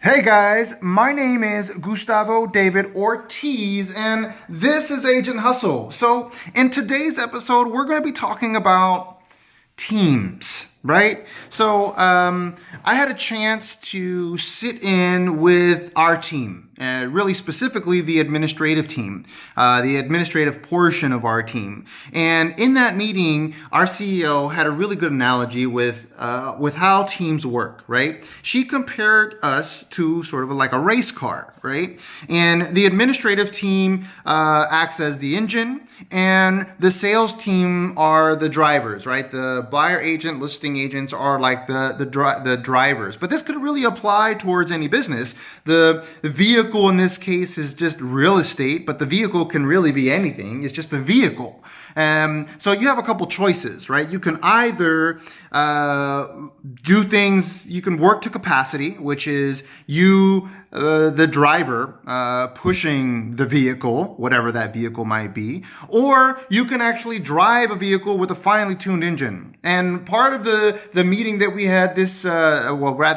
Hey guys, my name is Gustavo David Ortiz, and this is Agent Hustle. So, in today's episode, we're going to be talking about teams, right? So, I had a chance to sit in with our team, really specifically the administrative team, the administrative portion of our team. And in that meeting, our CEO had a really good analogy with how teams work, right? She compared us to sort of like a race car, right? And the administrative team acts as the engine, and the sales team are the drivers, right? The buyer agent, listing agents are like the drivers. But this could really apply towards any business. The vehicle in this case is just real estate, but the vehicle can really be anything. It's just a vehicle. So you have a couple choices, right? You can either do things, you can work to capacity, which is you, the driver, pushing the vehicle, whatever that vehicle might be, or you can actually drive a vehicle with a finely tuned engine. And part of the meeting that we had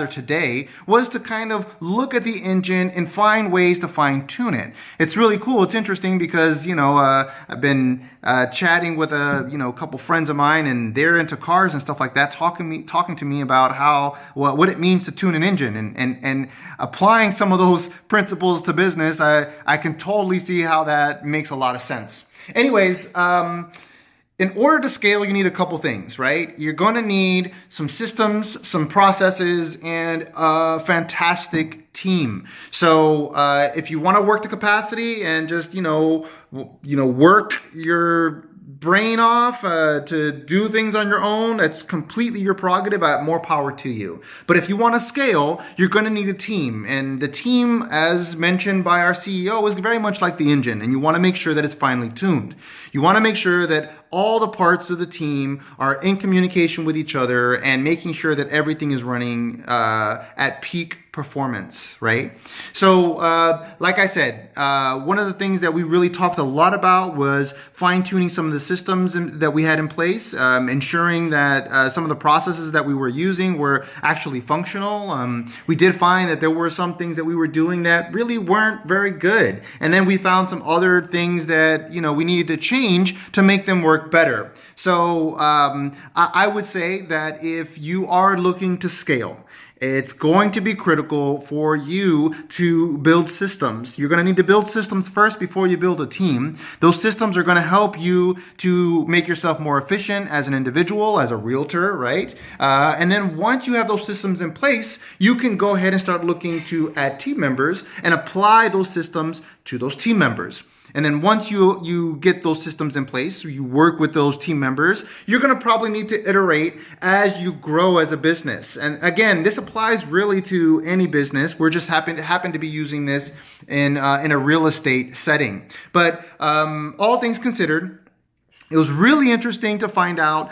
today, was to kind of look at the engine and find ways to fine tune it. It's really cool. It's interesting because, I've been chatting with a couple friends of mine, and they're into cars and stuff like that, talking to me about what it means to tune an engine, and applying some of those principles to business. I can totally see how that makes a lot of sense. Anyways, in order to scale, you need a couple things, right? You're going to need some systems, some processes, and a fantastic team. So if you want to work to capacity and just work your brain off to do things on your own, that's completely your prerogative. More power to you. But if you want to scale, you're going to need a team. And the team, as mentioned by our CEO, is very much like the engine. And you want to make sure that it's finely tuned. You want to make sure that all the parts of the team are in communication with each other and making sure that everything is running at peak performance, right? So, like I said, one of the things that we really talked a lot about was fine-tuning some of the systems that we had in place, ensuring that some of the processes that we were using were actually functional. We did find that there were some things that we were doing that really weren't very good. And then we found some other things that, we needed to change to make them work better. So I would say that if you are looking to scale, it's going to be critical for you to build systems. You're going to need to build systems first before you build a team. Those systems are going to help you to make yourself more efficient as an individual, as a realtor, right? And then once you have those systems in place, you can go ahead and start looking to add team members and apply those systems to those team members. And then once you get those systems in place, you work with those team members, you're going to probably need to iterate as you grow as a business. And again, this applies really to any business. We're just happen to be using this in a real estate setting. But all things considered, it was really interesting to find out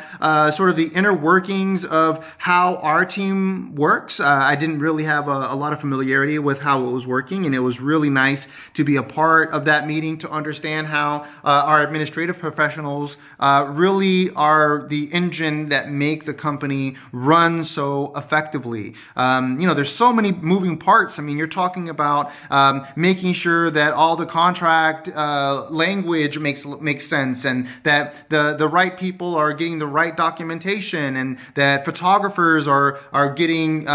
sort of the inner workings of how our team works. I didn't really have a lot of familiarity with how it was working, and it was really nice to be a part of that meeting to understand how our administrative professionals really are the engine that make the company run so effectively. There's so many moving parts. I mean, you're talking about making sure that all the contract language makes sense, and that the right people are getting the right documentation, and that photographers are getting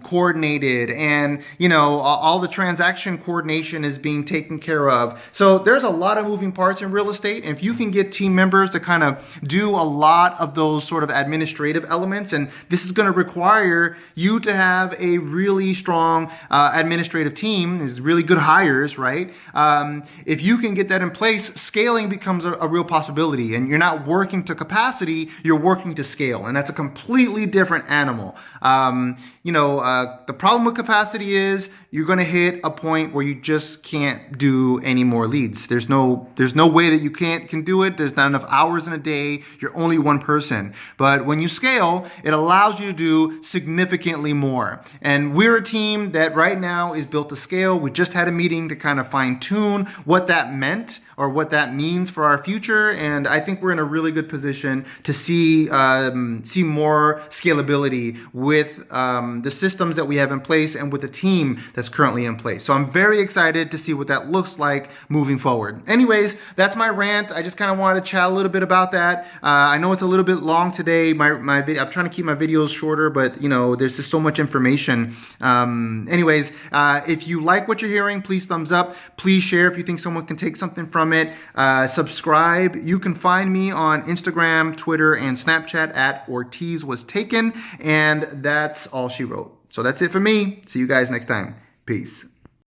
coordinated, and all the transaction coordination is being taken care of. So there's a lot of moving parts in real estate. And if you can get team members to kind of do a lot of those sort of administrative elements, and this is going to require you to have a really strong administrative team, is really good hires, right? If you can get that in place, scaling becomes a real possibility. And you're not working to capacity, you're working to scale. And that's a completely different animal. The problem with capacity is you're going to hit a point where you just can't do any more leads. There's no way that you can do it. There's not enough hours in a day. You're only one person. But when you scale, it allows you to do significantly more. And we're a team that right now is built to scale. We just had a meeting to kind of fine tune what that meant or what that means for our future. And I think we're in a really good position to see more scalability with the systems that we have in place and with the team that's currently in place. So I'm very excited to see what that looks like moving forward. Anyways, that's my rant. I just kind of wanted to chat a little bit about that. I know it's a little bit long today. My video, I'm trying to keep my videos shorter, but you know, there's just so much information. Anyways, if you like what you're hearing, please thumbs up. Please share if you think someone can take something from it. Subscribe. You can find me on Instagram, Twitter, and Snapchat at Ortiz was taken. And that's all she wrote. So that's it for me. See you guys next time. Peace.